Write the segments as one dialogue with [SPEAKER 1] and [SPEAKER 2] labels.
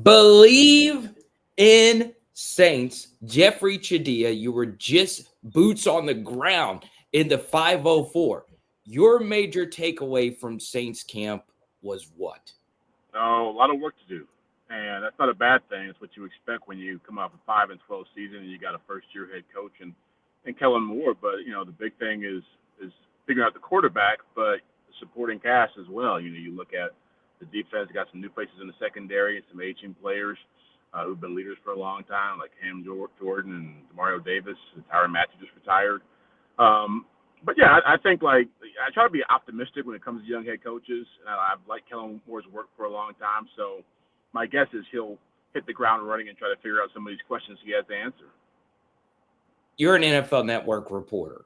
[SPEAKER 1] Believe in Saints. Jeffri Chadia, you were just boots on the ground in the 504. Your major takeaway from Saints camp was what?
[SPEAKER 2] Oh, a lot of work to do, and that's not a bad thing. It's what you expect when you come off a 5-12 season and you got a first-year head coach and Kellen Moore. But the big thing is figuring out the quarterback, but the supporting cast as well. You look at the defense, got some new faces in the secondary, and some aging players who've been leaders for a long time, like Jordan and Demario Davis. And Tyrann Mathieu just retired. Um, but yeah, I think I try to be optimistic when it comes to young head coaches. I've liked Kellen Moore's work for a long time, so my guess is he'll hit the ground running and try to figure out some of these questions he has to answer.
[SPEAKER 1] You're an NFL Network reporter.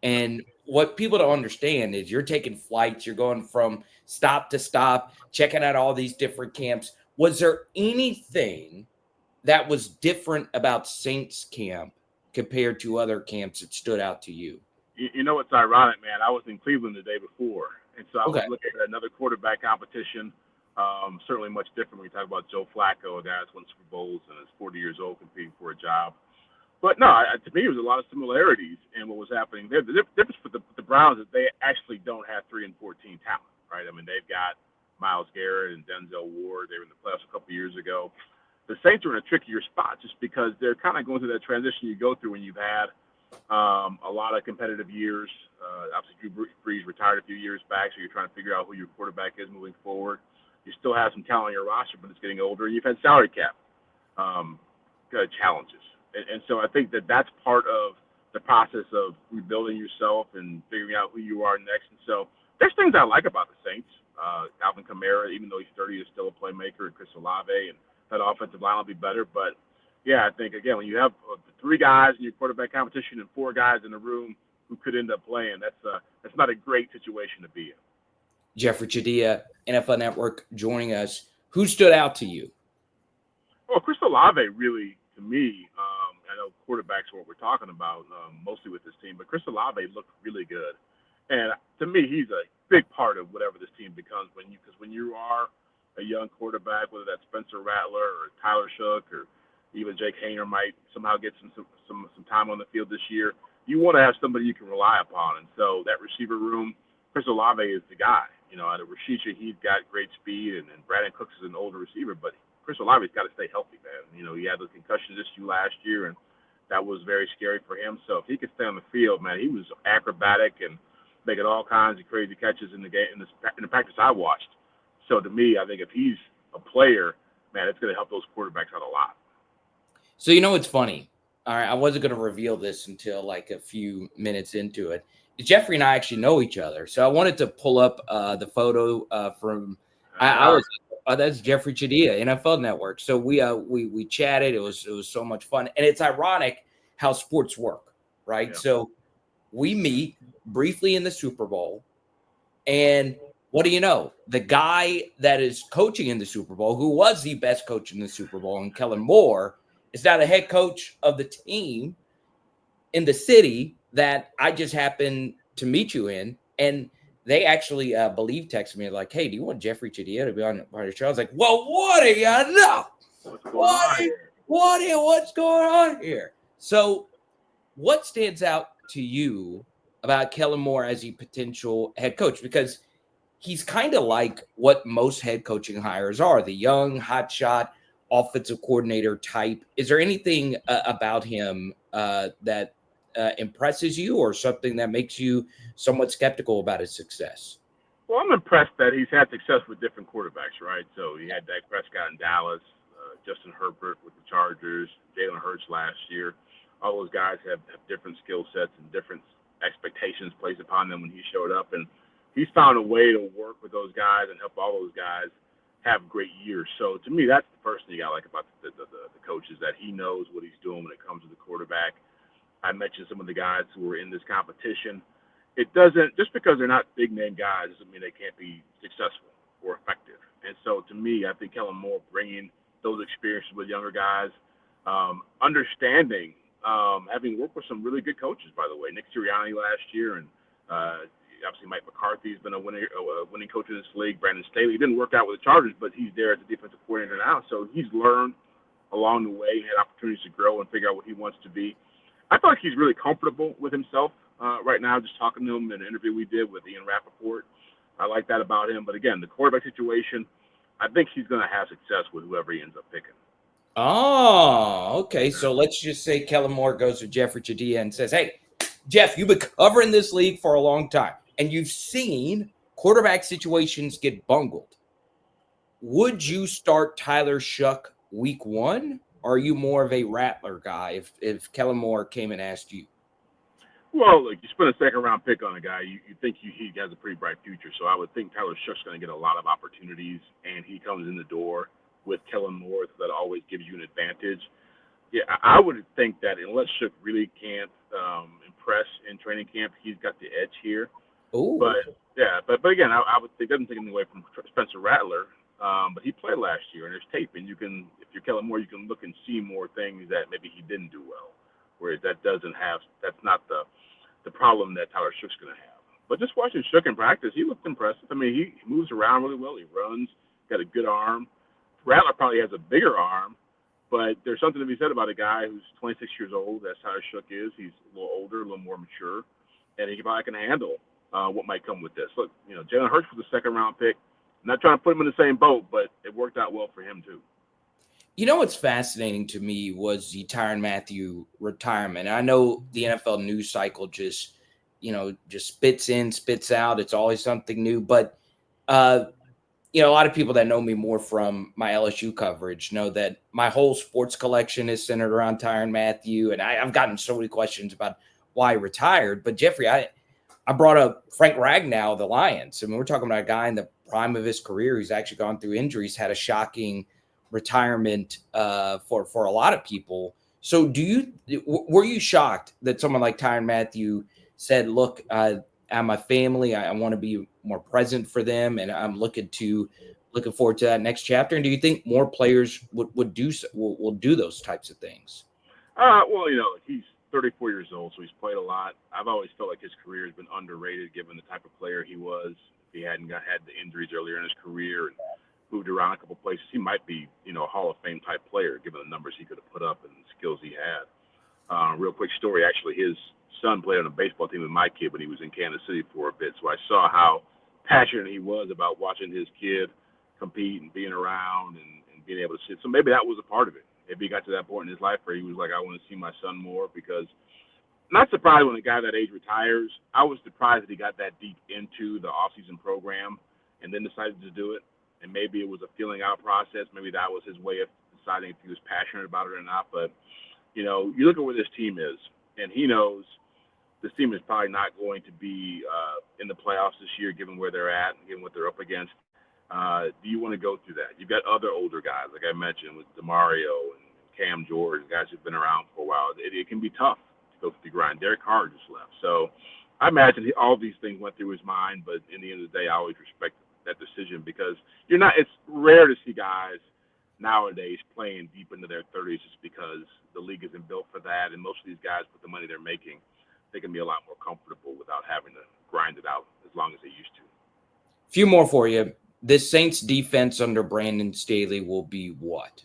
[SPEAKER 1] And what people don't understand is you're taking flights, you're going from stop to stop, checking out all these different camps. Was there anything that was different about Saints camp compared to other camps that stood out to you?
[SPEAKER 2] You know what's ironic, man? I was in Cleveland the day before, and so I was
[SPEAKER 1] Okay.
[SPEAKER 2] looking at another quarterback competition. Certainly much different when you talk about Joe Flacco, a guy that's won Super Bowls and is 40 years old competing for a job. But no, to me, there was a lot of similarities in what was happening there. The difference with the Browns is they actually don't have 3 and 14 talent, right? I mean, they've got Myles Garrett and Denzel Ward. They were in the playoffs a couple years ago. The Saints are in a trickier spot just because they're kind of going through that transition you go through when you've had a lot of competitive years. Obviously, Drew Brees retired a few years back, so you're trying to figure out who your quarterback is moving forward. You still have some talent on your roster, but it's getting older. You've had salary cap um, challenges. And so I think that that's part of the process of rebuilding yourself and figuring out who you are next. And so there's things I like about the Saints. Alvin Kamara, even though he's 30, is still a playmaker, and Chris Olave, and that offensive line will be better. But yeah, I think again when you have 3 guys in your quarterback competition and 4 guys in the room who could end up playing, that's not a great situation to be in.
[SPEAKER 1] Jeffri Chadia, NFL Network, joining us. Who stood out to you?
[SPEAKER 2] Well, Chris Olave really, to me, I know quarterbacks are what we're talking about mostly with this team, but Chris Olave looked really good, and to me, he's a big part of whatever this team becomes because when you are a young quarterback, whether that's Spencer Rattler or Tyler Shough or even Jake Hayner might somehow get some time on the field this year. You want to have somebody you can rely upon, and so that receiver room, Chris Olave is the guy. Out of Rashica, he's got great speed, and Brandon Cooks is an older receiver, but Chris Olave's got to stay healthy, man. He had the concussion issue last year, and that was very scary for him. So if he could stay on the field, man, he was acrobatic and making all kinds of crazy catches in the game in the practice I watched. So to me, I think if he's a player, man, it's going to help those quarterbacks out a lot.
[SPEAKER 1] So it's funny. All right, I wasn't going to reveal this until like a few minutes into it. Jeffri and I actually know each other, so I wanted to pull up the photo from. I was that's Jeffri Chadia, NFL Network. So we chatted. It was so much fun, and it's ironic how sports work, right?
[SPEAKER 2] Yeah.
[SPEAKER 1] So we meet briefly in the Super Bowl, and what do you know? The guy that is coaching in the Super Bowl, who was the best coach in the Super Bowl, and Kellen Moore, is now the head coach of the team in the city that I just happened to meet you in. And they actually texted me like, "Hey, do you want Jeffri Chadia to be on your show?" I was like, "Well, what do you know?
[SPEAKER 2] What's going on here?
[SPEAKER 1] What's going on here?" So what stands out to you about Kellen Moore as a potential head coach? Because he's kind of like what most head coaching hires are, the young, hotshot offensive coordinator type. Is there anything about him that impresses you or something that makes you somewhat skeptical about his success?
[SPEAKER 2] Well, I'm impressed that he's had success with different quarterbacks, right? So he had Dak Prescott in Dallas, Justin Herbert with the Chargers, Jalen Hurts last year. All those guys have different skill sets and different expectations placed upon them when he showed up. And he's found a way to work with those guys and help all those guys have great years. So to me, that's the first thing I like about the coach is that he knows what he's doing when it comes to the quarterback. I mentioned some of the guys who were in this competition. It doesn't, just because they're not big name guys, doesn't mean they can't be successful or effective. And so to me, I think Kellen Moore bringing those experiences with younger guys, understanding, having worked with some really good coaches, by the way, Nick Sirianni last year, and Obviously, Mike McCarthy's been a winning coach in this league. Brandon Staley, he didn't work out with the Chargers, but he's there as a defensive coordinator now. So he's learned along the way, had opportunities to grow and figure out what he wants to be. I feel like he's really comfortable with himself right now, just talking to him in an interview we did with Ian Rappaport. I like that about him. But again, the quarterback situation, I think he's going to have success with whoever he ends up picking.
[SPEAKER 1] Oh, okay. So let's just say Kellen Moore goes to Jeffri Chadia and says, hey, Jeff, you've been covering this league for a long time, and you've seen quarterback situations get bungled. Would you start Tyler Shough week 1? Or are you more of a Rattler guy if Kellen Moore came and asked you?
[SPEAKER 2] Well, look, you spend a second-round pick on a guy, you think he has a pretty bright future. So I would think Tyler Shough's going to get a lot of opportunities, and he comes in the door with Kellen Moore, so that always gives you an advantage. Yeah, I would think that unless Shough really can't impress in training camp, he's got the edge here.
[SPEAKER 1] Ooh.
[SPEAKER 2] But again, I would think, doesn't take anything away from Spencer Rattler, but he played last year, and there's tape, and you can, if you're Kellen Moore, you can look and see more things that maybe he didn't do well. Whereas that's not the problem that Tyler Shough's going to have. But just watching Shough in practice, he looked impressive. I mean, he moves around really well. He runs, got a good arm. Rattler probably has a bigger arm, but there's something to be said about a guy who's 26 years old. That's how Shough is. He's a little older, a little more mature, and he probably can handle what might come with this. Look, Jalen Hurts was a second-round pick. I'm not trying to put him in the same boat, but it worked out well for him too.
[SPEAKER 1] What's fascinating to me was the Tyrann Mathieu retirement. I know the NFL news cycle just spits in, spits out. It's always something new. But, a lot of people that know me more from my LSU coverage know that my whole sports collection is centered around Tyrann Mathieu. And I've gotten so many questions about why he retired. But, Jeffrey, I brought up Frank Ragnow of the Lions. I mean, we're talking about a guy in the prime of his career who's actually gone through injuries, had a shocking retirement for a lot of people. So were you shocked that someone like Tyrann Mathieu said, look, I'm a family, I want to be more present for them, and I'm looking forward to that next chapter? And do you think more players will do those types of things?
[SPEAKER 2] Well, he's 34 years old, so he's played a lot. I've always felt like his career has been underrated given the type of player he was. If he hadn't had the injuries earlier in his career and moved around a couple places, he might be, a Hall of Fame type player given the numbers he could have put up and the skills he had. Real quick story, actually, his son played on a baseball team with my kid when he was in Kansas City for a bit, so I saw how passionate he was about watching his kid compete and being around and being able to sit. So maybe that was a part of it. Maybe he got to that point in his life where he was like, I want to see my son more, because not surprised when a guy that age retires. I was surprised that he got that deep into the offseason program and then decided to do it. And maybe it was a feeling out process. Maybe that was his way of deciding if he was passionate about it or not. But, you look at where this team is, and he knows this team is probably not going to be in the playoffs this year, given where they're at and given what they're up against. Do you want to go through that? You've got other older guys, like I mentioned, with DeMario and Cam Jordan, guys who've been around for a while. It can be tough to go through the grind. Derek Carr just left. So I imagine all these things went through his mind, but in the end of the day, I always respect that decision, because it's rare to see guys nowadays playing deep into their 30s just because the league isn't built for that. And most of these guys, with the money they're making, they can be a lot more comfortable without having to grind it out as long as they used to.
[SPEAKER 1] A few more for you. This Saints defense under Brandon Staley will be what?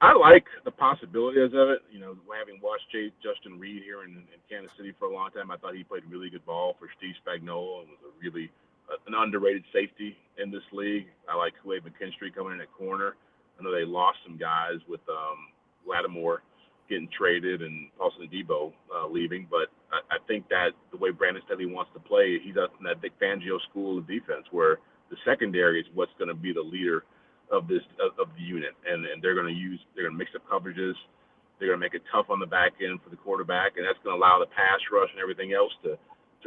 [SPEAKER 2] I like the possibilities of it. Having watched Justin Reed here in Kansas City for a long time, I thought he played really good ball for Steve Spagnuolo and was an underrated safety in this league. I like Kool-Aid McKinstry coming in at corner. I know they lost some guys with Lattimore getting traded and Paulson Adebo leaving, but I think that the way Brandon Staley wants to play, he's up in that Vic Fangio school of defense where the secondary is what's going to be the leader of the unit, and they're going to mix up coverages. They're going to make it tough on the back end for the quarterback, and that's going to allow the pass rush and everything else to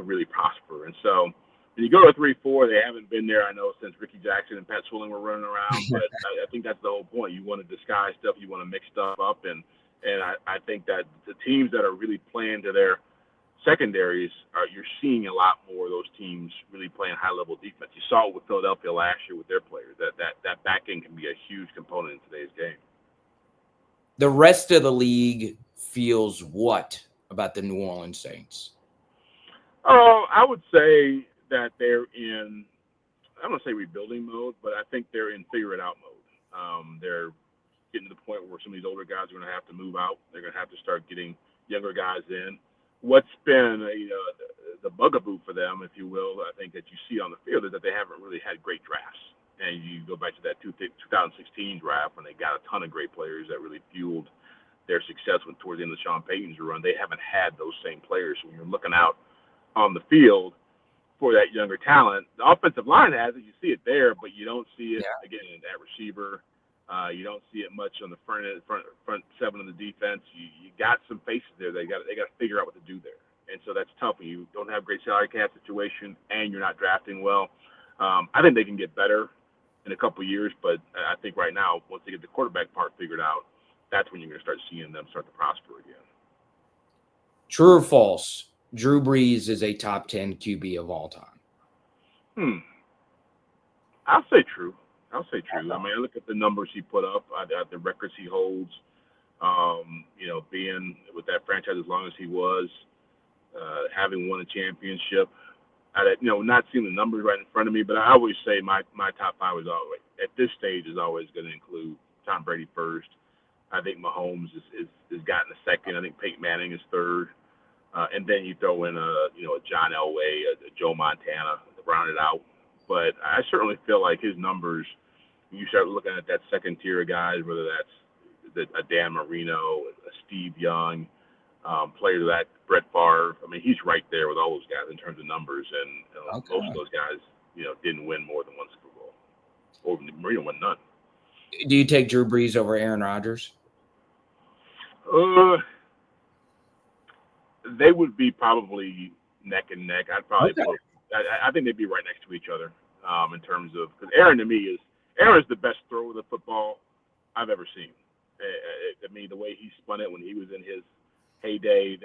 [SPEAKER 2] really prosper. And so when you go to 3-4, they haven't been there, I know, since Ricky Jackson and Pat Swilling were running around, but I think that's the whole point. You want to disguise stuff, you want to mix stuff up, and I think that the teams that are really playing to their secondaries, you're seeing a lot more of those teams really playing high-level defense. You saw it with Philadelphia last year with their players. That back end can be a huge component in today's game.
[SPEAKER 1] The rest of the league feels what about the New Orleans Saints?
[SPEAKER 2] Oh, I would say that they're in, I don't want to say rebuilding mode, but I think they're in figure it out mode. They're getting to the point where some of these older guys are going to have to move out. They're going to have to start getting younger guys in. What's been the bugaboo for them, if you will, I think that you see on the field is that they haven't really had great drafts. And you go back to that 2016 draft when they got a ton of great players that really fueled their success when towards the end of Sean Payton's run. They haven't had those same players. So when you're looking out on the field for that younger talent, the offensive line has it. You see it there, but you don't see it again at receiver. You don't see it much on the front seven of the defense. You got some faces there. They got to figure out what to do there, and so that's tough when you don't have great salary cap situation and you're not drafting well. I think they can get better in a couple of years, but I think right now, once they get the quarterback part figured out, that's when you're going to start seeing them start to prosper again.
[SPEAKER 1] True or false? Drew Brees is a top 10 QB of all time.
[SPEAKER 2] I'll say true. I mean, I look at the numbers he put up, the records he holds. Being with that franchise as long as he was, having won a championship. Not seeing the numbers right in front of me, but I always say my top five is always at this stage is always going to include Tom Brady first. I think Mahomes is gotten a second. I think Peyton Manning is third, and then you throw in a John Elway, a Joe Montana to round it out. But I certainly feel like his numbers. You start looking at that second tier of guys, whether that's a Dan Marino, a Steve Young, players like Brett Favre. I mean, he's right there with all those guys in terms of numbers, and most of those guys, didn't win more than one Super Bowl, or Marino won none.
[SPEAKER 1] Do you take Drew Brees over Aaron Rodgers?
[SPEAKER 2] They would be probably neck and neck. I'd probably I think they'd be right next to each other in terms of because Aaron to me Aaron's the best thrower of the football I've ever seen. I mean, the way he spun it when he was in his heyday,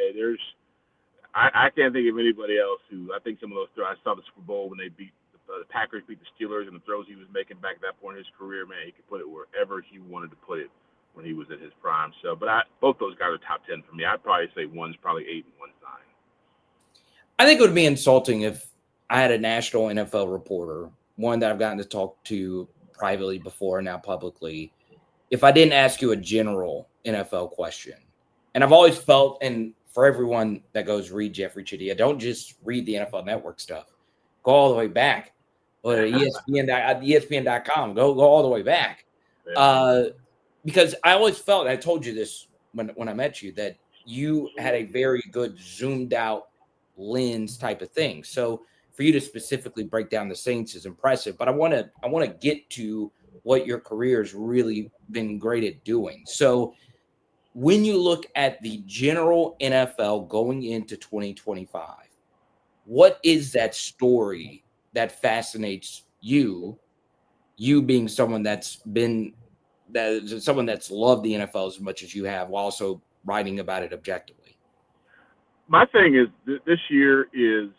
[SPEAKER 2] I can't think of anybody else who I think some of those throws. I saw the Super Bowl when they beat the Packers, beat the Steelers, and the throws he was making back at that point in his career. Man, he could put it wherever he wanted to put it when he was in his prime. So, but both those guys are top 10 for me. I'd probably say one's probably 8 and one's 9.
[SPEAKER 1] I think it would be insulting if I had a national NFL reporter, one that I've gotten to talk to privately before, now publicly, if I didn't ask you a general NFL question. And I've always felt, and for everyone that goes read Jeffri Chadia, don't just read the NFL Network stuff. Go all the way back. Or ESPN.com. Go all the way back. Because I always felt, I told you this when I met you, that you had a very good zoomed out lens type of thing. So for you to specifically break down the Saints is impressive. But I want to get to what your career has really been great at doing. So when you look at the general NFL going into 2025, what is that story that fascinates you being someone that's loved the NFL as much as you have, while also writing about it objectively?
[SPEAKER 2] My thing is this year is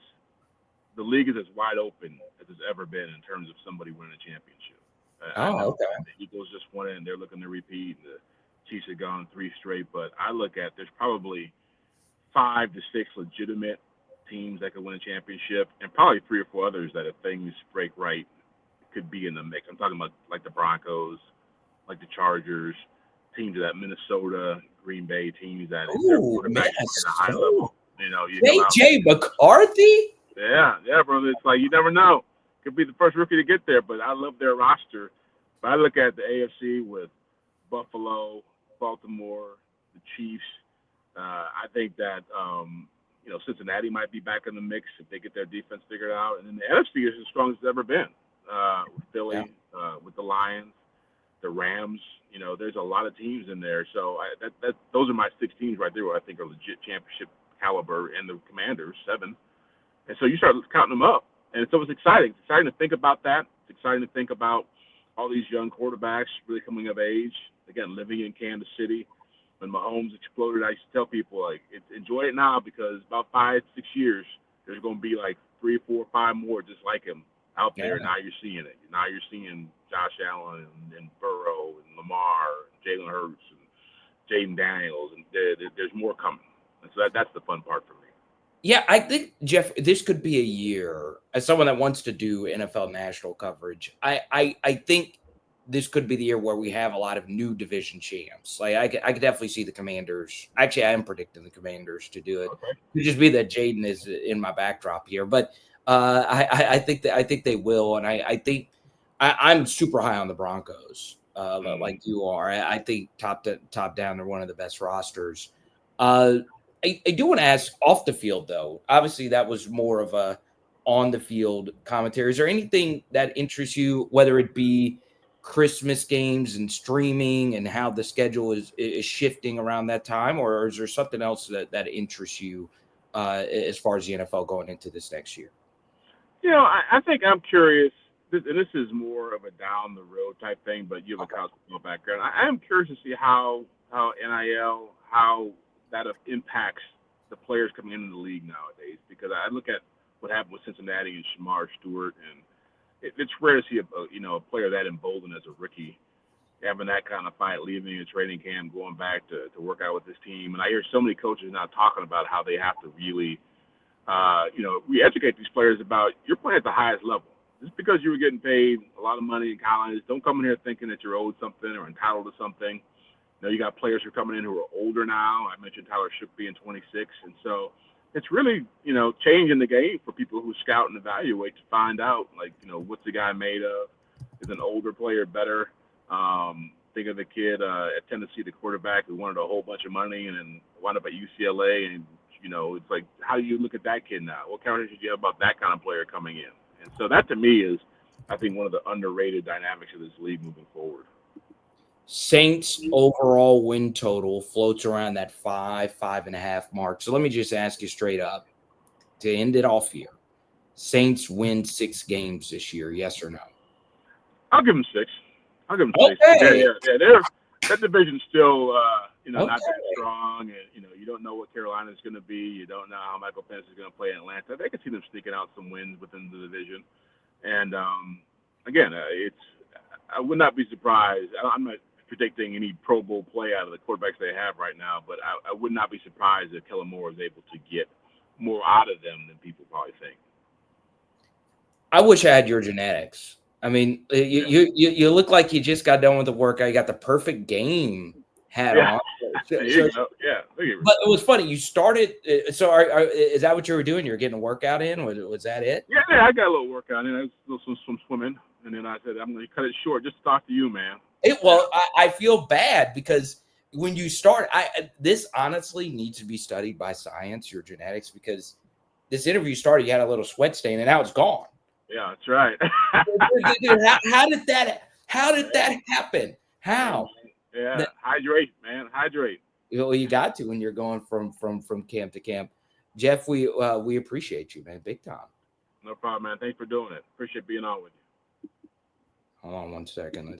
[SPEAKER 2] the league is as wide open as it's ever been in terms of somebody winning a championship.
[SPEAKER 1] Okay.
[SPEAKER 2] The Eagles just won it, and they're looking to repeat. The Chiefs have gone 3 straight, but I look at there's probably 5 to 6 legitimate teams that could win a championship, and probably 3 or 4 others that if things break right could be in the mix. I'm talking about like the Broncos, like the Chargers, teams of that Minnesota, Green Bay teams that if their quarterback is at a high level, you
[SPEAKER 1] JJ McCarthy.
[SPEAKER 2] Yeah, brother. It's like you never know. Could be the first rookie to get there, but I love their roster. But I look at the AFC with Buffalo, Baltimore, the Chiefs. I think that Cincinnati might be back in the mix if they get their defense figured out. And then the NFC is as strong as it's ever been. With Philly, with the Lions, the Rams. There's a lot of teams in there. So those are my 6 teams right there who I think are legit championship caliber, and the Commanders 7. And so you start counting them up. And so it's exciting. It's exciting to think about that. It's exciting to think about all these young quarterbacks really coming of age. Again, living in Kansas City. When Mahomes exploded, I used to tell people, enjoy it now because about 5, 6 years, there's going to be like 3, 4, 5 more just like him out there. Now you're seeing it. Now you're seeing Josh Allen and Burrow and Lamar and Jalen Hurts and Jaden Daniels. And there's more coming. And so that's the fun part for me.
[SPEAKER 1] Yeah, I think, Jeff, this could be a year as someone that wants to do NFL national coverage. I think this could be the year where we have a lot of new division champs. Like I could definitely see the Commanders. Actually, I am predicting the Commanders to do it.
[SPEAKER 2] Okay.
[SPEAKER 1] It could just be that Jaden is in my backdrop here, but I think they will, and I think I'm super high on the Broncos, like you are. I think top down, they're one of the best rosters. Uh, I do want to ask off the field, though. Obviously, that was more of a on the field commentary. Is there anything that interests you, whether it be Christmas games and streaming and how the schedule is shifting around that time, or is there something else that interests you as far as the NFL going into this next year?
[SPEAKER 2] I think I'm curious, and this is more of a down the road type thing, but you have a college football background. I am curious to see how NIL, how that impacts the players coming into the league nowadays, because I look at what happened with Cincinnati and Shamar Stewart, and it's rare to see a player that emboldened as a rookie having that kind of fight, leaving a training camp, going back to work out with this team. And I hear so many coaches now talking about how they have to really we educate these players about you're playing at the highest level. Just because you were getting paid a lot of money in college, don't come in here thinking that you're owed something or entitled to something. You got players who are coming in who are older now. I mentioned Tyler Shough being 26. And so it's really, changing the game for people who scout and evaluate to find out, what's the guy made of? Is an older player better? Think of the kid at Tennessee, the quarterback who wanted a whole bunch of money and then wound up at UCLA, and it's like, how do you look at that kid now? What conversation do you have about that kind of player coming in? And so that to me is, I think, one of the underrated dynamics of this league moving forward.
[SPEAKER 1] Saints overall win total floats around that 5.5 mark. So let me just ask you straight up to end it off here. Saints win 6 games this year, yes or no?
[SPEAKER 2] I'll give them 6. I'll give them 6.
[SPEAKER 1] Okay.
[SPEAKER 2] Yeah. That division's still, not
[SPEAKER 1] Okay.
[SPEAKER 2] that strong, and you don't know what Carolina's going to be. You don't know how Michael Penix is going to play in Atlanta. I can see them sneaking out some wins within the division. And again, I would not be surprised. I'm not predicting any Pro Bowl play out of the quarterbacks they have right now, but I would not be surprised if Kellen Moore is able to get more out of them than people probably think.
[SPEAKER 1] I wish I had your genetics. I mean, you look like you just got done with the workout. You got the perfect game hat on.
[SPEAKER 2] There you go. Yeah.
[SPEAKER 1] But it was funny. You started. So, is that what you were doing? You were getting a workout in. Was that it?
[SPEAKER 2] Yeah. I got a little workout in. I was some swimming, and then I said I'm going to cut it short just to talk to you, man.
[SPEAKER 1] I feel bad because when you start, this honestly needs to be studied by science. Your genetics, because this interview started, you had a little sweat stain, and now it's gone.
[SPEAKER 2] Yeah, that's right.
[SPEAKER 1] Dude, how did that happen? How?
[SPEAKER 2] Yeah, hydrate, man. Hydrate.
[SPEAKER 1] Well, you got to when you're going from camp to camp. Jeff, we appreciate you, man, big time.
[SPEAKER 2] No problem, man. Thanks for doing it. Appreciate being on with you.
[SPEAKER 1] Hold on one second.